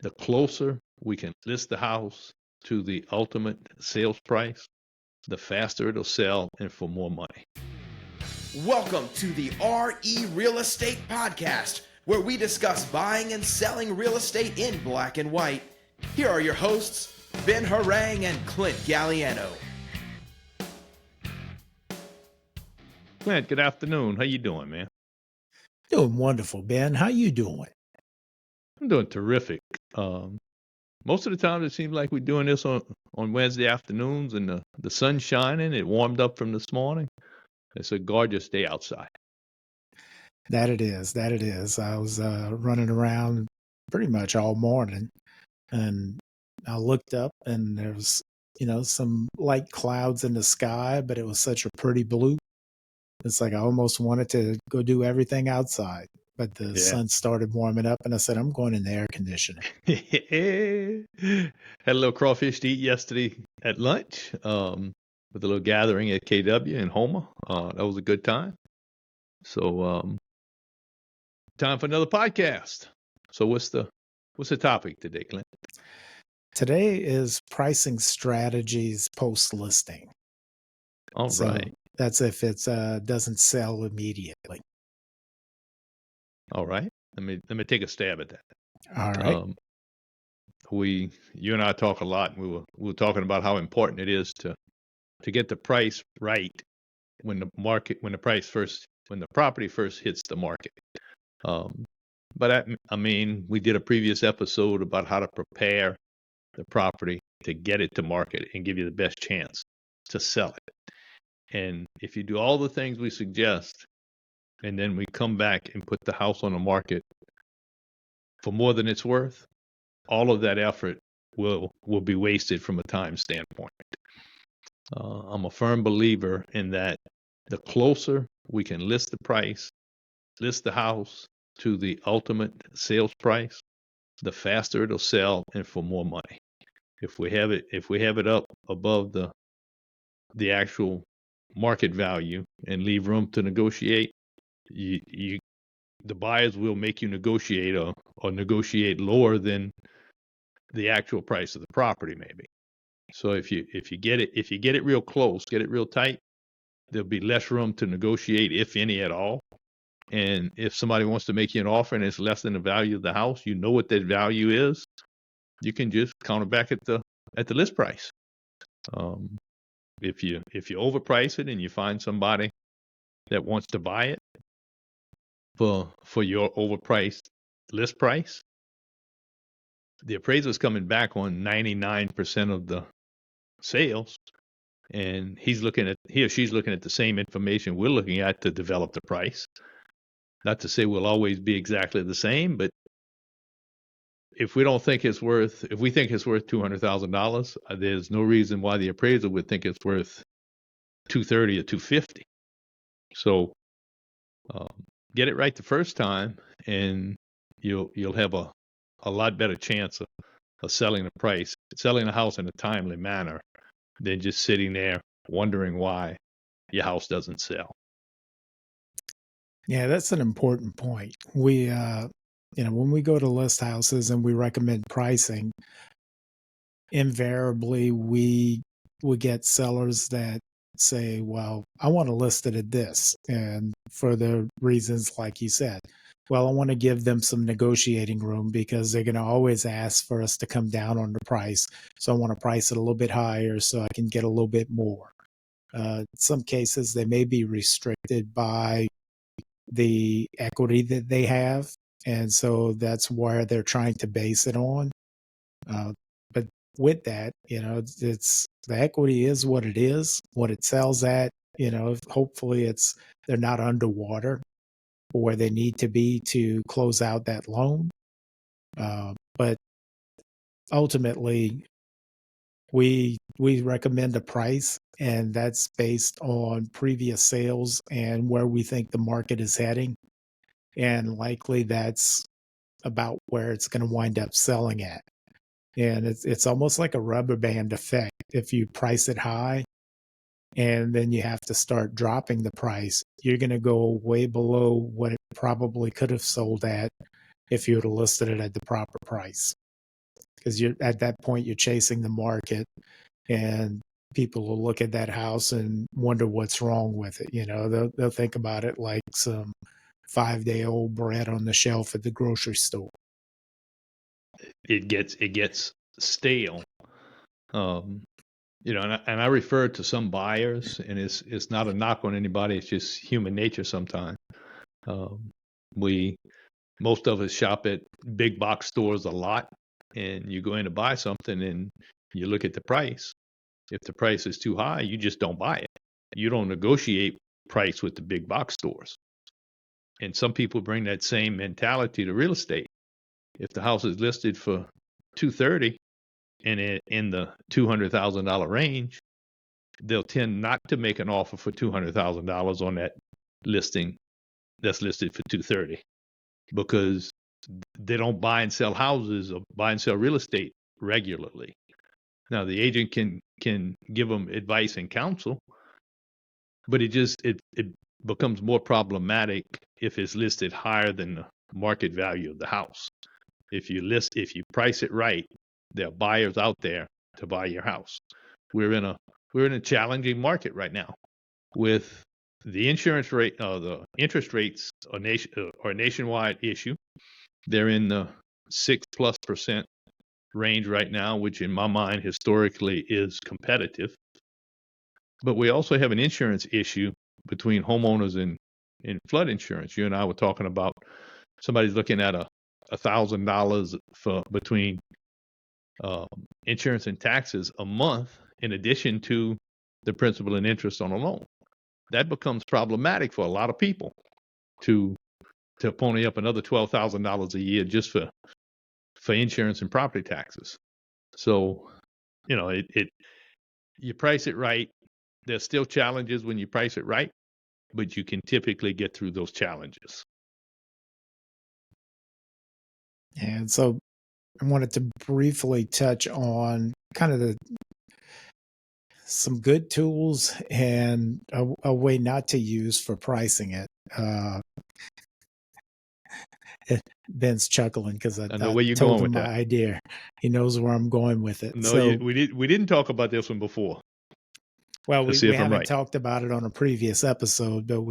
the closer we can list the house to the ultimate sales price, the faster it'll sell and for more money. Welcome to the RE Real Estate Podcast, where we discuss buying and selling real estate in black and white. Here are your hosts, Ben Harang and Clint Galliano. Clint, good afternoon. How you doing, man? Doing wonderful, Ben. How you doing? I'm doing terrific. Most of the time, it seems like we're doing this on Wednesday afternoons, and the sun's shining. It warmed up from this morning. It's a gorgeous day outside. That it is. I was running around pretty much all morning, and I looked up, and there was, some light clouds in the sky, but it was such a pretty blue. It's like I almost wanted to go do everything outside, but the sun started warming up, and I said, I'm going in the air conditioning. Had a little crawfish to eat yesterday at lunch with a little gathering at KW in Houma. That was a good time. So time for another podcast. So what's the topic today, Clint? Today is pricing strategies post-listing. All right. That's if it doesn't sell immediately. All right. Let me take a stab at that. All right. You and I talk a lot, and we were talking about how important it is to get the price right when the property first hits the market. But we did a previous episode about how to prepare the property to get it to market and give you the best chance to sell it. And if you do all the things we suggest, and then we come back and put the house on the market for more than it's worth, all of that effort will be wasted from a time standpoint. I'm a firm believer in that the closer we can list the house to the ultimate sales price, the faster it'll sell and for more money. If we have it up above the actual market value and leave room to negotiate, the buyers will make you negotiate or negotiate lower than the actual price of the property, maybe. So if you get it real close, get it real tight, there'll be less room to negotiate, if any at all. And if somebody wants to make you an offer and it's less than the value of the house, you know what that value is, you can just counter back at the list price. If you overprice it and you find somebody that wants to buy it for your overpriced list price, the appraiser's coming back on 99% of the sales, and he or she's looking at the same information we're looking at to develop the price. Not to say we'll always be exactly the same, but if we think it's worth $200,000, there's no reason why the appraiser would think it's worth $230,000 or $250,000. So get it right the first time, and you'll have a lot better chance of selling the house in a timely manner than just sitting there wondering why your house doesn't sell. Yeah, that's an important point. We, when we go to list houses and we recommend pricing, invariably we get sellers that say, well, I want to list it at this. And for the reasons like you said, well, I want to give them some negotiating room because they're going to always ask for us to come down on the price. So I want to price it a little bit higher so I can get a little bit more. In some cases, they may be restricted by the equity that they have. And so that's where they're trying to base it on. But with that, it's the equity is what it is, what it sells at, hopefully they're not underwater where they need to be to close out that loan. But ultimately, we recommend a price, and that's based on previous sales and where we think the market is heading. And likely that's about where it's going to wind up selling at. And it's almost like a rubber band effect. If you price it high and then you have to start dropping the price, you're going to go way below what it probably could have sold at if you would have listed it at the proper price. because you're at that point you're chasing the market, and people will look at that house and wonder what's wrong with it. They'll think about it like some 5-day-old bread on the shelf at the grocery store. It gets stale. And I refer to some buyers, and it's not a knock on anybody. It's just human nature sometimes. Most of us shop at big box stores a lot, and you go in to buy something and you look at the price. If the price is too high, you just don't buy it. You don't negotiate price with the big box stores. And some people bring that same mentality to real estate. If the house is listed for $230 and in the $200,000 range, they'll tend not to make an offer for $200,000 on that listing that's listed for $230, because they don't buy and sell houses or buy and sell real estate regularly. Now, the agent can give them advice and counsel, but it becomes more problematic if it's listed higher than the market value of the house. If you price it right, there are buyers out there to buy your house. We're in a challenging market right now with the insurance rate, the interest rates are a nationwide issue. They're in the 6+% range right now, which in my mind historically is competitive. But we also have an insurance issue between homeowners and flood insurance. You and I were talking about somebody's looking at $1,000 for between insurance and taxes a month, in addition to the principal and interest on a loan. That becomes problematic for a lot of people to pony up another $12,000 a year just for insurance and property taxes. So, you price it right. There's still challenges when you price it right, but you can typically get through those challenges. And so I wanted to briefly touch on kind of some good tools and a way not to use for pricing it. Ben's chuckling because I know where you're told going him with my that. idea. He knows where I'm going with it. No, we didn't talk about this one before. Well, we haven't talked about it on a previous episode, but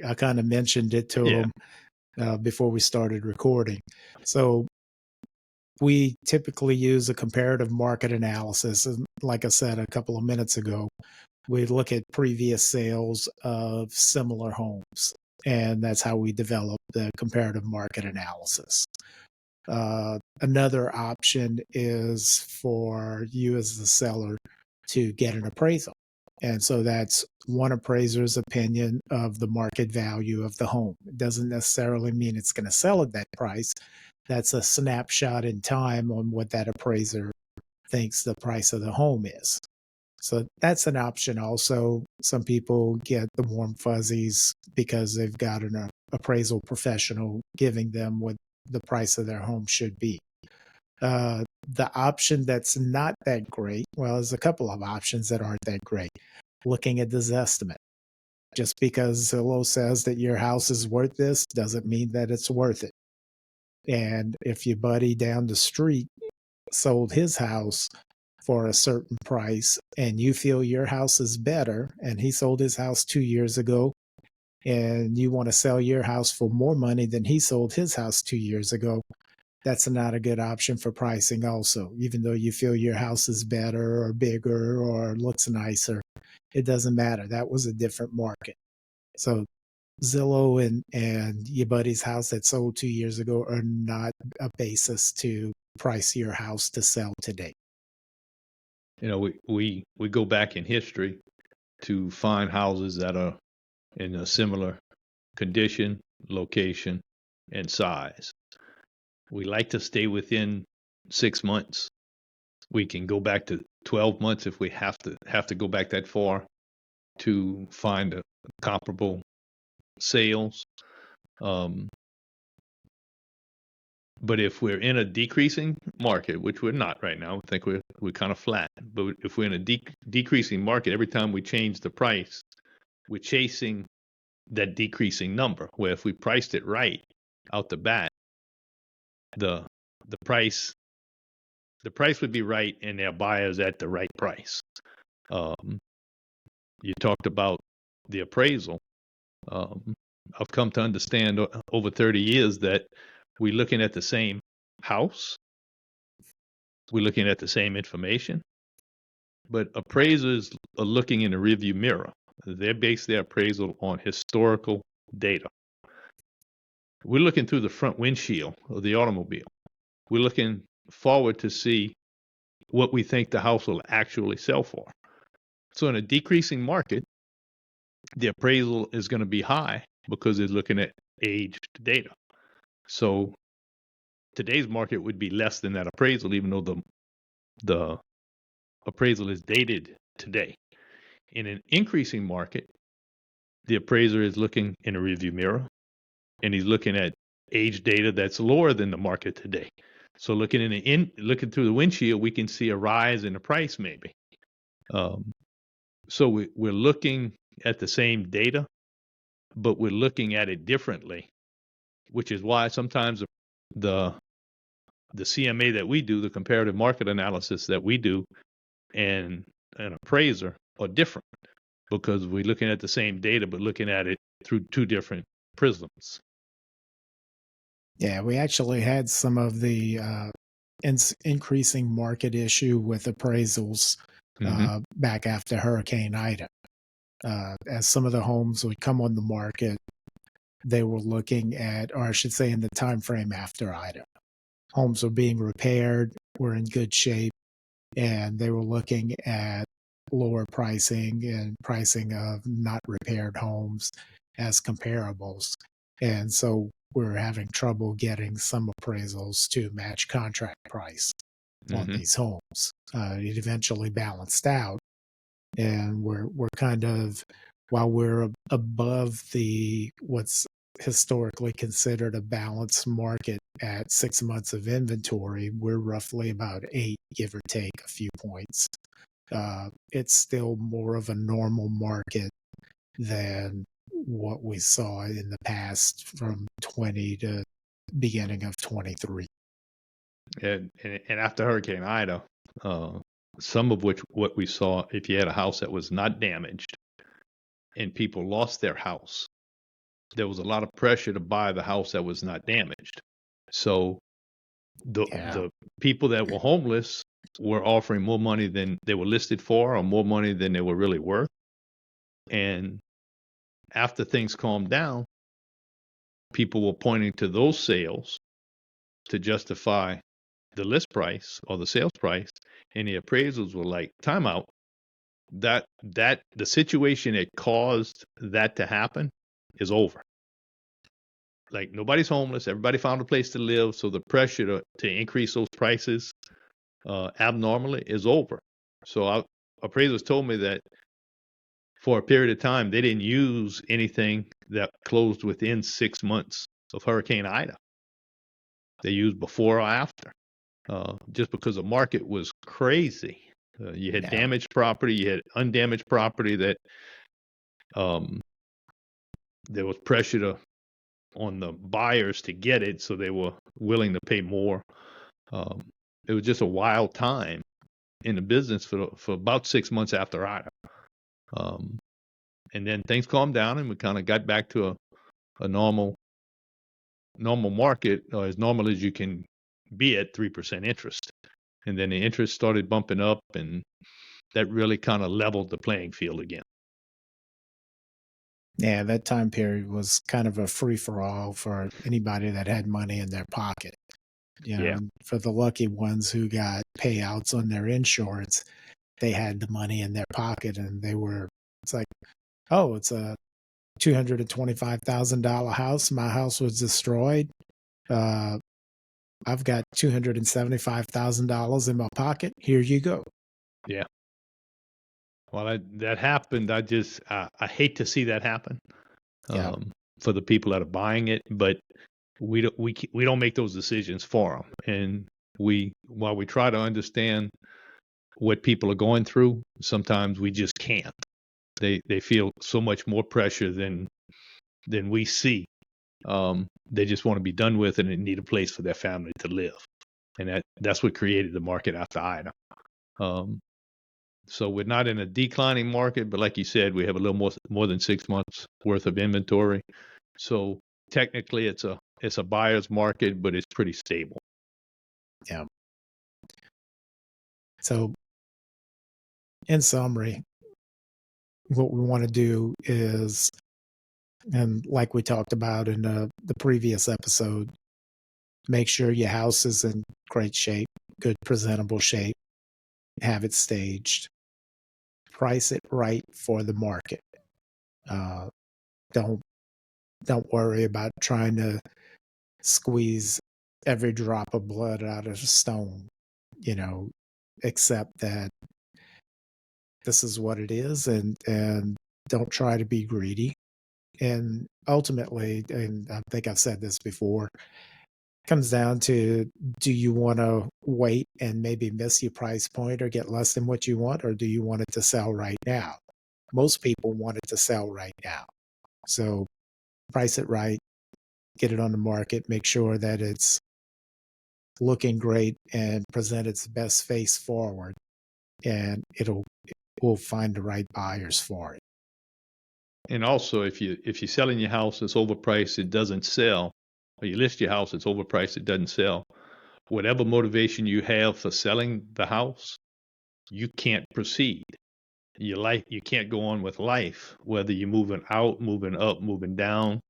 I kind of mentioned it to him before we started recording. So we typically use a comparative market analysis. And like I said a couple of minutes ago, we look at previous sales of similar homes, and that's how we develop the comparative market analysis. Another option is for you as the seller to get an appraisal. And so that's one appraiser's opinion of the market value of the home. It doesn't necessarily mean it's going to sell at that price. That's a snapshot in time on what that appraiser thinks the price of the home is. So that's an option also. Some people get the warm fuzzies because they've got an appraisal professional giving them what the price of their home should be. The option that's not that great, well, there's a couple of options that aren't that great. Looking at this estimate. Just because Zillow says that your house is worth this doesn't mean that it's worth it. And if your buddy down the street sold his house for a certain price and you feel your house is better and he sold his house 2 years ago and you want to sell your house for more money than he sold his house 2 years ago, that's not a good option for pricing also. Even though you feel your house is better or bigger or looks nicer, it doesn't matter. That was a different market. So Zillow and your buddy's house that sold 2 years ago are not a basis to price your house to sell today. We go back in history to find houses that are in a similar condition, location, and size. We like to stay within 6 months. We can go back to 12 months if we have to go back that far to find a comparable sales. But if we're in a decreasing market, which we're not right now, I think we're kind of flat. But if we're in a decreasing market, every time we change the price, we're chasing that decreasing number. Where if we priced it right out the bat, the price the price would be right and their buyers at the right price. You talked about the appraisal. I've come to understand over 30 years that we're looking at the same house, we're looking at the same information, but appraisers are looking in the rearview mirror. They base their appraisal on historical data. We're looking through the front windshield of the automobile. We're looking forward to see what we think the house will actually sell for. So in a decreasing market, the appraisal is going to be high because it's looking at aged data. So today's market would be less than that appraisal, even though the appraisal is dated today. In an increasing market, the appraiser is looking in a rearview mirror, and he's looking at age data that's lower than the market today. So looking through the windshield, we can see a rise in the price maybe. So we're looking at the same data, but we're looking at it differently, which is why sometimes the CMA that we do, the comparative market analysis that we do, and an appraiser are different because we're looking at the same data, but looking at it through two different prisms. Yeah, we actually had some of the increasing market issue with appraisals back after Hurricane Ida. As some of the homes would come on the market, they were looking at, or I should say in the time frame after Ida, homes were being repaired, were in good shape, and they were looking at lower pricing and pricing of not repaired homes as comparables. And so we're having trouble getting some appraisals to match contract price on these homes. It eventually balanced out, and we're kind of, while we're above what's historically considered a balanced market at 6 months of inventory, we're roughly about 8, give or take a few points. It's still more of a normal market than what we saw in the past from 20 to beginning of 23. And after Hurricane Ida, some of what we saw, if you had a house that was not damaged and people lost their house, there was a lot of pressure to buy the house that was not damaged. So the people that were homeless were offering more money than they were listed for, or more money than they were really worth. And after things calmed down, people were pointing to those sales to justify the list price or the sales price, and the appraisals were like, time out. That the situation that caused that to happen is over. Like, nobody's homeless, everybody found a place to live, so the pressure to increase those prices abnormally is over. So appraisers told me that for a period of time, they didn't use anything that closed within 6 months of Hurricane Ida. They used before or after, just because the market was crazy. You had damaged property, you had undamaged property that there was pressure on the buyers to get it, so they were willing to pay more. It was just a wild time in the business for about 6 months after Ida. And then things calmed down, and we kind of got back to a normal market, as normal as you can be at 3% interest. And then the interest started bumping up, and that really kind of leveled the playing field again. Yeah, that time period was kind of a free-for-all for anybody that had money in their pocket. You know, for the lucky ones who got payouts on their insurance, they had the money in their pocket, and it's like, oh, it's a $225,000 house. My house was destroyed. I've got $275,000 in my pocket. Here you go. Yeah. Well, that happened. I hate to see that happen for the people that are buying it, but we don't make those decisions for them. And while we try to understand what people are going through, sometimes we just can't. They feel so much more pressure than we see. They just want to be done with it and need a place for their family to live. And that's what created the market after Ida. So we're not in a declining market, but like you said, we have a little more than 6 months worth of inventory. So technically it's a buyer's market, but it's pretty stable. Yeah. So in summary, what we want to do is, and like we talked about in the previous episode, make sure your house is in great shape, good presentable shape, have it staged, price it right for the market. Don't worry about trying to squeeze every drop of blood out of a stone. Accept that this is what it is, and don't try to be greedy. And ultimately, and I think I've said this before, it comes down to, do you want to wait and maybe miss your price point or get less than what you want, or do you want it to sell right now? Most people want it to sell right now. So price it right, get it on the market, make sure that it's looking great and present its best face forward, and we'll find the right buyers for it. And also, if you're selling your house, it's overpriced, it doesn't sell, or you list your house, it's overpriced, it doesn't sell, whatever motivation you have for selling the house, you can't proceed. You can't go on with life, whether you're moving out, moving up, moving down,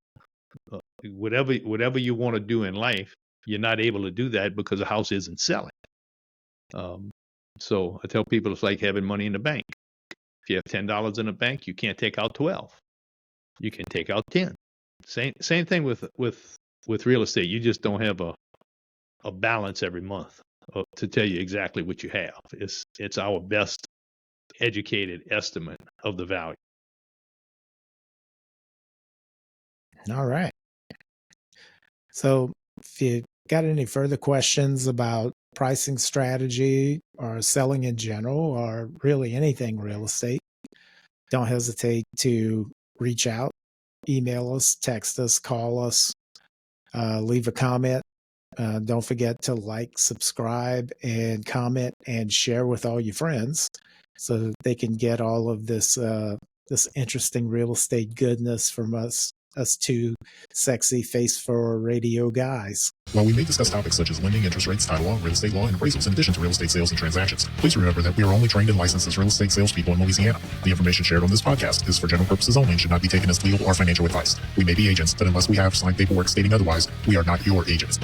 whatever you want to do in life, you're not able to do that because the house isn't selling. So I tell people it's like having money in the bank. If you have $10 in the bank, you can't take out 12. You can take out 10. Same thing with real estate. You just don't have a balance every month to tell you exactly what you have. It's our best educated estimate of the value. All right. So if you got any further questions about pricing strategy or selling in general, or really anything real estate, don't hesitate to reach out, email us, text us, call us, leave a comment. Don't forget to like, subscribe, and comment and share with all your friends so that they can get all of this interesting real estate goodness from us two sexy face for radio guys. While we may discuss topics such as lending, interest rates, title law, real estate law, and appraisals in addition to real estate sales and transactions, please remember that we are only trained and licensed as real estate salespeople in Louisiana. The information shared on this podcast is for general purposes only and should not be taken as legal or financial advice. We may be agents, but unless we have signed paperwork stating otherwise, we are not your agents.